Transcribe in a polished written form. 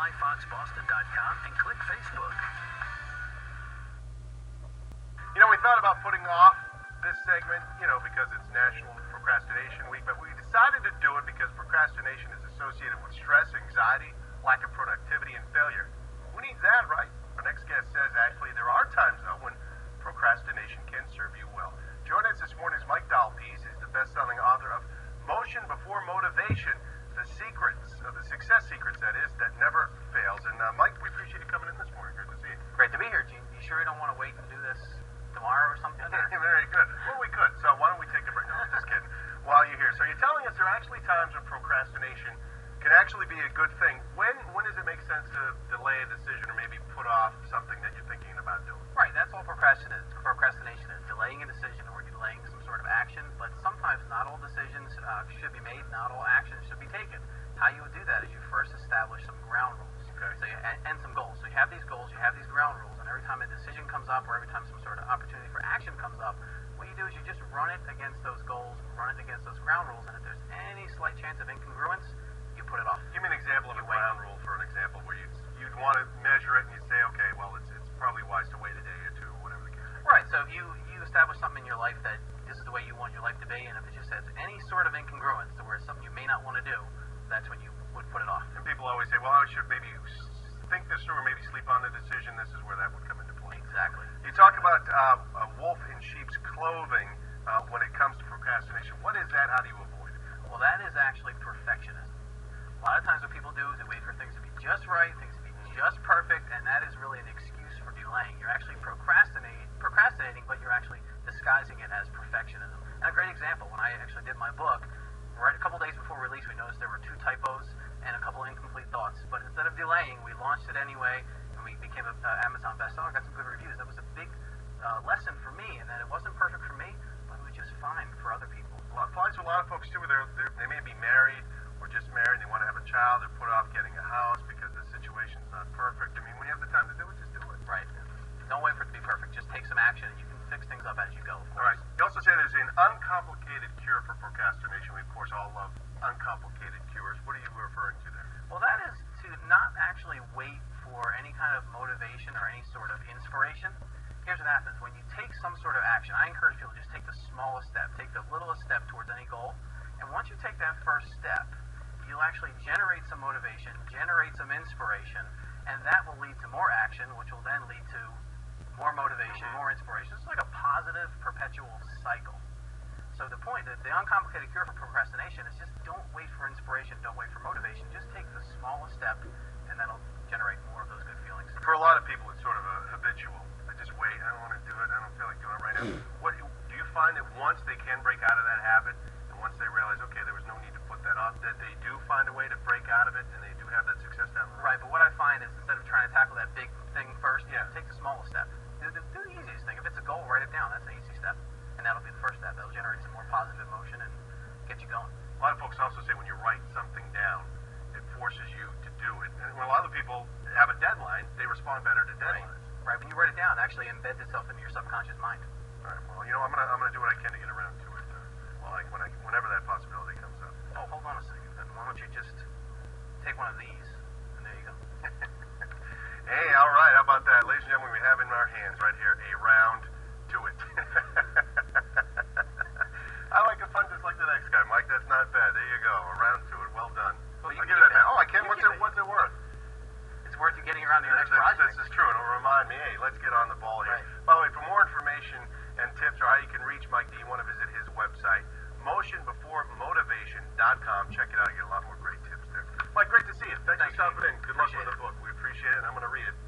myfoxboston.com and click Facebook. You know, we thought about putting off this segment, because it's National Procrastination Week, but we decided to do it because procrastination is associated with stress, anxiety, lack of productivity, and failure. Who needs that, right? Our next guest says, actually, there are times, though, when procrastination can serve you well. Joining us this morning is Mike Dalpiece. He's the best-selling author of Motion Before Motivation, the success secrets, that is, that never fails. And Mike, we appreciate you coming in this morning. Good to see you. Great to be here, Gene. You sure you don't want to wait and do this tomorrow or something? Very good. Well, we could. So why don't we take a break? No, just kidding. While you're here. So you're telling us there are actually times when procrastination can actually be a good thing. When does it make sense to delay a decision or maybe put off something that you're thinking about doing? Right, that's all procrastination is, delaying a decision or delaying some sort of action, but sometimes not all decisions should be made, not all actions should be taken. How you would do that is you first establish some ground rules. Okay. So and some goals. So you have these goals, you have these ground rules, and every time a decision comes up or every time some sort of opportunity for action comes up, what you do is you just run it against those goals, run it against those ground rules, and if there's any slight chance of incongruence, you put it off. Give me an example of a ground rule for an example where you'd want to measure it and you'd say, okay, well, it's probably wise to wait a day or two or whatever the case is. Right, so if you establish something in your life that this is the way you want your life to be, and if it just has any sort of incongruence to where it's something you may not want to do, that's when you would put it off. And people always say, well, I should maybe think this through or maybe sleep on the decision. This is where that would come into play. Exactly. You talk about a wolf in sheep's clothing when it comes to procrastination. What is that? How do you avoid it? Well, that is actually perfectionism. A lot of times what people do is they wait for things to be just right, things to be just perfect, and that is really an excuse for delaying. You're actually procrastinating, but you're actually disguising it as perfectionism. And a great example, when I actually did my book, right a couple days before release, we noticed there were 2 typos and a couple incomplete thoughts. But instead of delaying, we launched it anyway, and we became an Amazon bestseller, got some good reviews. That was a big lesson for me, and that it wasn't perfect for me, but it was just fine for other people. Well, it applies to a lot of folks, too. They may be married or just married, they want to have a child, they're put off getting a house because the situation's not perfect. I mean, when you have the time to do it, just do it. Right. Don't wait for it to be perfect. Just take some action, and you can fix things up as you go. All right. You also say there's an uncomplicated cure for procrastination. We, of course, all love uncomplicated cures. What are you referring to there? Well, that is to not actually wait for any kind of motivation or any sort of inspiration. Here's what happens. When you take some sort of action, I encourage people to just take the smallest step, take the littlest step towards any goal. And once you take that first step, you'll actually generate some motivation, generate some inspiration, and that will lead to more action, which will then lead to more motivation, more inspiration. It's like a positive, perpetual cycle. So the point, the uncomplicated cure for procrastination is just don't wait for inspiration, don't wait for motivation. Just take the smallest step, and that'll generate more of those good feelings. For a lot of people, it's sort of a habitual. I just wait. I don't want to do it. I don't feel like doing it right now. What do you find that once they can break out of that habit, and once they realize, okay, there was no need to put that off, that they do find a way to break out of it, and they do have that success down the road? Right, but what I find is instead of trying to tackle that big thing first, take the smallest step. Do the easiest thing. If it's a goal, write it down. That's an easy step. And that'll be the first step. That'll generate some more positive emotion and get you going. A lot of folks also say when you write something down, it forces you to do it. And when a lot of people have a deadline, they respond better to deadlines. Right. When you write it down, it actually embeds itself into your subconscious mind. All right. Well, I'm gonna do what I can to get around to it. Whenever that possibility comes up. Oh, hold on a second. Then why don't you just take one of these, and there you go. Hey, all right. How about that, ladies and gentlemen? We have in our hands right here a round to it. I like a fun just like the next guy, Mike. That's not bad. There you go. A round to it. Well done. Well, I'll give that back. Oh, I can. What's it worth? It's worth you getting around to your next project. This is true. It'll remind me, hey, let's get on the ball here. Right. By the way, for more information and tips or how you can reach Mike, do you want to visit his website, motionbeforemotivation.com. Check it out. You get a lot more great tips there. Mike, great to see you. Thanks for stopping in. Good luck with the book. We appreciate it, and I'm going to read it.